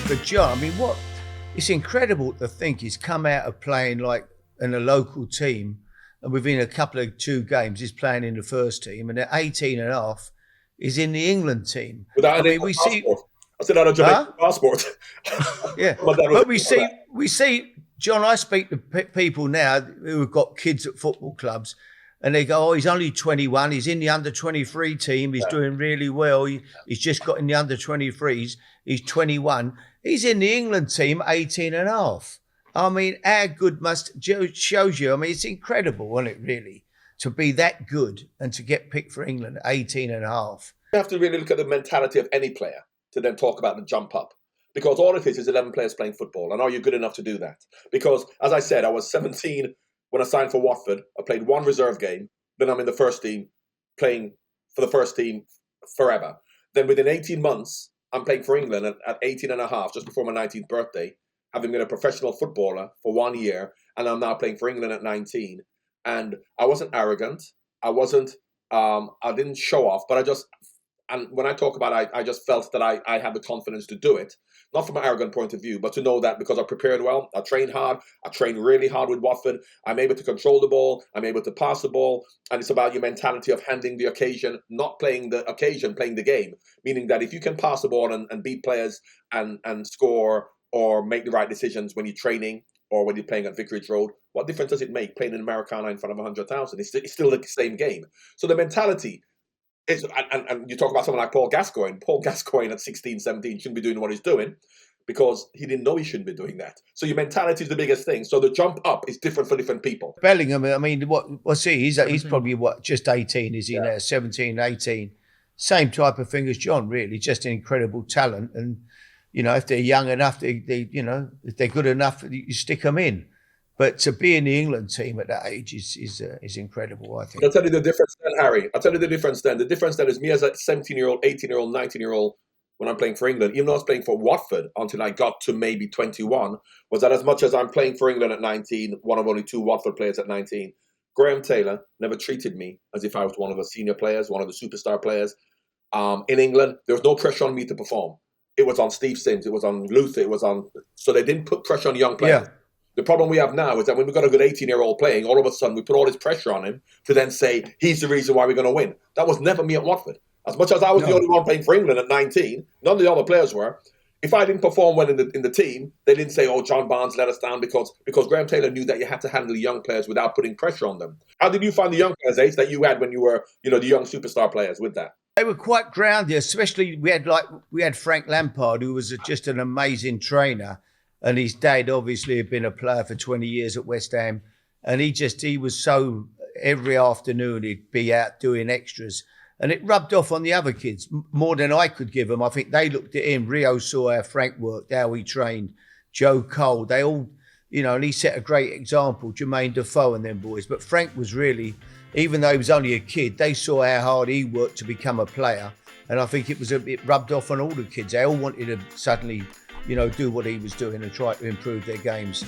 But John, I mean, it's incredible to think he's come out of playing like in a local team, and within a couple of 2 games, he's playing in the first team, and at 18 and a half, he's in the England team. Without I an mean, English we see, passport. I said, on a Jamaican huh? passport. Yeah, My dad was but for that. we see, John. I speak to people now who have got kids at football clubs, and they go, "Oh, he's only 21. He's in the under 23 team. He's doing really well. He's just got in the under 23s. He's 21. He's in the England team, 18 and a half. I mean, how good shows you. I mean, it's incredible, isn't it? Really, to be that good and to get picked for England at 18 and a half. You have to really look at the mentality of any player to then talk about the jump up. Because all it is 11 players playing football. And are you good enough to do that? Because, as I said, I was 17 when I signed for Watford. I played 1 reserve game. Then I'm in the first team, playing for the first team forever. Then within 18 months, I'm playing for England at 18 and a half, just before my 19th birthday, having been a professional footballer for 1 year. And I'm now playing for England at 19. And I wasn't arrogant. I didn't show off, but and when I talk about it, I just felt that I had the confidence to do it. Not from an arrogant point of view, but to know that because I prepared well, I trained hard, I trained really hard with Watford, I'm able to control the ball, I'm able to pass the ball, and it's about your mentality of handling the occasion, not playing the occasion, playing the game. Meaning that if you can pass the ball and beat players and score or make the right decisions when you're training or when you're playing at Vicarage Road, what difference does it make playing in Americana in front of 100,000? It's still the same game. So the mentality is, and you talk about someone like Paul Gascoigne. Paul Gascoigne at 16, 17 shouldn't be doing what he's doing because he didn't know he shouldn't be doing that. So your mentality is the biggest thing. So the jump up is different for different people. Bellingham, I mean, what's he? He's probably just 18, is he now? 17, 18. Same type of thing as John, really, just an incredible talent. And, you know, if they're young enough, if they're good enough, you stick them in. But to be in the England team at that age is incredible, I think. I'll tell you the difference then, Harry. I'll tell you the difference then. The difference then is me as a 17-year-old, 18-year-old, 19-year-old, when I'm playing for England, even though I was playing for Watford until I got to maybe 21, was that as much as I'm playing for England at 19, one of only 2 Watford players at 19, Graham Taylor never treated me as if I was one of the senior players, one of the superstar players. In England, there was no pressure on me to perform. It was on Steve Sims, it was on Luther, so they didn't put pressure on young players. Yeah. The problem we have now is that when we've got a good 18-year-old playing, all of a sudden we put all this pressure on him to then say, he's the reason why we're going to win. That was never me at Watford. As much as I was the only one playing for England at 19, none of the other players were. If I didn't perform well in the team, they didn't say, oh, John Barnes let us down because Graham Taylor knew that you had to handle the young players without putting pressure on them. How did you find the young players, Ace, that you had when you were, the young superstar players with that? They were quite grounded, especially we had Frank Lampard, who was just an amazing trainer. And his dad obviously had been a player for 20 years at West Ham. And he was so, every afternoon he'd be out doing extras. And it rubbed off on the other kids more than I could give them. I think they looked at him. Rio saw how Frank worked, how he trained. Joe Cole, they all, and he set a great example, Jermaine Defoe and them boys. But Frank was really, even though he was only a kid, they saw how hard he worked to become a player. And I think it rubbed off on all the kids. They all wanted to suddenly do what he was doing and try to improve their games.